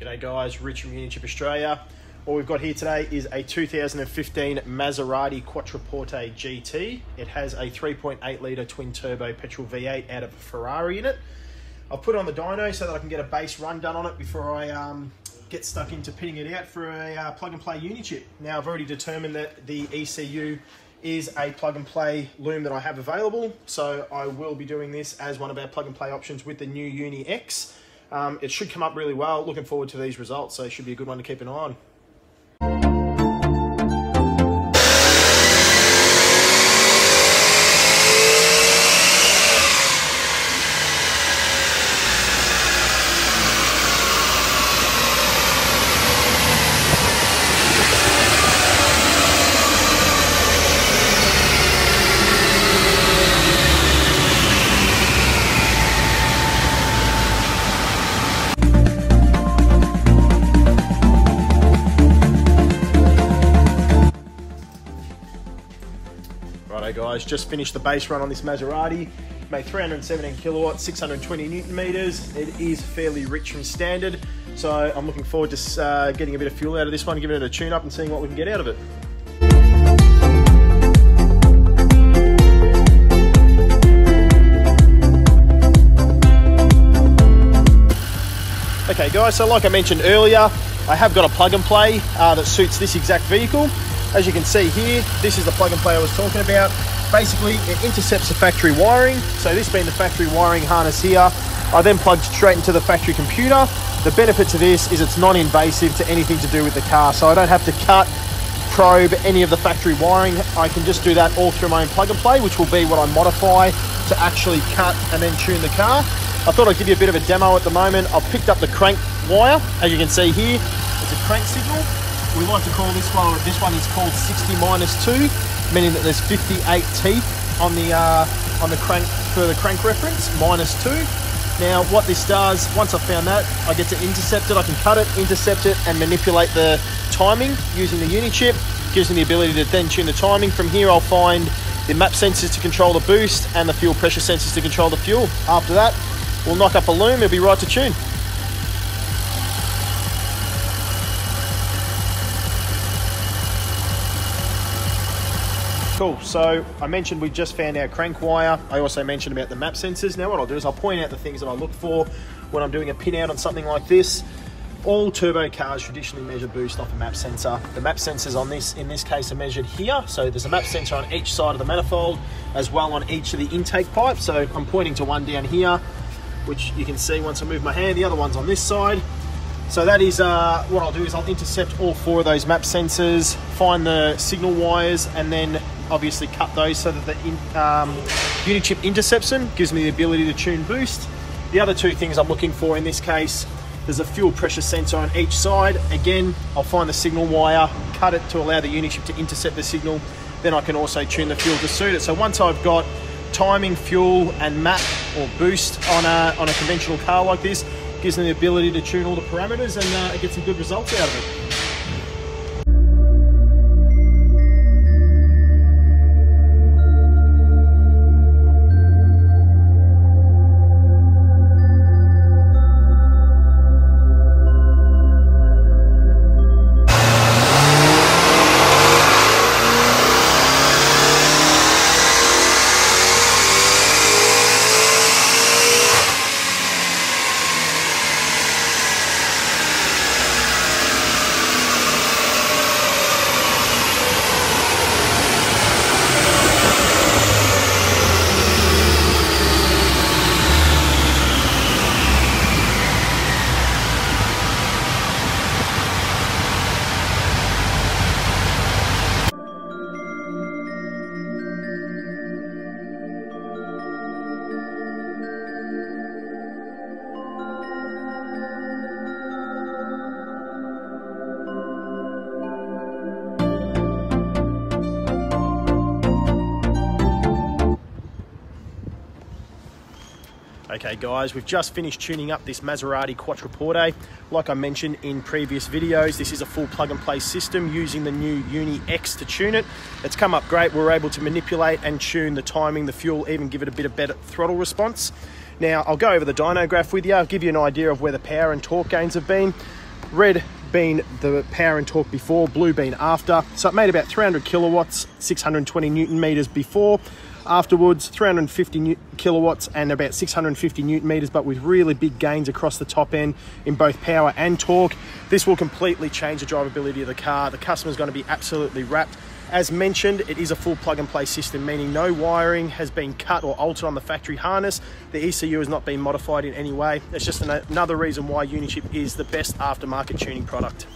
G'day guys, Rich from Unichip Australia. What we've got here today is a 2015 Maserati Quattroporte GT. It has a 3.8 litre twin turbo petrol V8 out of a Ferrari in it. I've put it on the dyno so that I can get a base run done on it before I get stuck into pitting it out for a plug and play Unichip. Now I've already determined that the ECU is a plug and play loom that I have available, so I will be doing this as one of our plug and play options with the new Uni-X. It should come up really well. Looking forward to these results, so it should be a good one to keep an eye on. Righto guys, just finished the base run on this Maserati. Made 317 kilowatts, 620 Newton meters. It is fairly rich from standard, so I'm looking forward to getting a bit of fuel out of this one, giving it a tune up and seeing what we can get out of it. Okay guys, so like I mentioned earlier, I have got a plug and play that suits this exact vehicle. As you can see here, this is the plug and play I was talking about. Basically, it intercepts the factory wiring. So this being the factory wiring harness here, I then plugged straight into the factory computer. The benefit to this is it's non-invasive to anything to do with the car. So I don't have to cut, probe any of the factory wiring. I can just do that all through my own plug and play, which will be what I modify to actually cut and then tune the car. I thought I'd give you a bit of a demo at the moment. I've picked up the crank wire. As you can see here, it's a crank signal. We like to call this one is called 60-2, meaning that there's 58 teeth on the crank for the crank reference, -2. Now what this does, once I've found that, I get to intercept it. I can cut it, intercept it, and manipulate the timing using the Unichip. Gives me the ability to then tune the timing. From here I'll find the map sensors to control the boost and the fuel pressure sensors to control the fuel. After that, we'll knock up a loom, it'll be right to tune. Cool, so I mentioned we just found our crank wire. I also mentioned about the map sensors. Now what I'll do is I'll point out the things that I look for when I'm doing a pin out on something like this. All turbo cars traditionally measure boost off a map sensor. The map sensors on this, in this case, are measured here. So there's a map sensor on each side of the manifold, as well on each of the intake pipes. So I'm pointing to one down here, which you can see once I move my hand. The other one's on this side. So that is what I'll do is I'll intercept all 4 of those map sensors, find the signal wires, and then obviously cut those so that the Unichip intercepts them, gives me the ability to tune boost. The other 2 things I'm looking for in this case, there's a fuel pressure sensor on each side. Again, I'll find the signal wire, cut it to allow the Unichip to intercept the signal. Then I can also tune the fuel to suit it. So once I've got timing, fuel, and map or boost on a conventional car like this, gives me the ability to tune all the parameters and get some good results out of it. Okay guys, we've just finished tuning up this Maserati Quattroporte. Like I mentioned in previous videos, this is a full plug and play system using the new Uni-X to tune it. It's come up great. We're able to manipulate and tune the timing, the fuel, even give it a bit of better throttle response. Now, I'll go over the dyno graph with you. I'll give you an idea of where the power and torque gains have been. Red being the power and torque before, blue being after. So it made about 300 kilowatts, 620 Newton meters before. Afterwards, 350 kilowatts and about 650 Newton meters, but with really big gains across the top end in both power and torque. This will completely change the drivability of the car. The customer's going to be absolutely wrapped. As mentioned, it is a full plug and play system, meaning no wiring has been cut or altered on the factory harness. The ECU has not been modified in any way. It's just another reason why Unichip is the best aftermarket tuning product.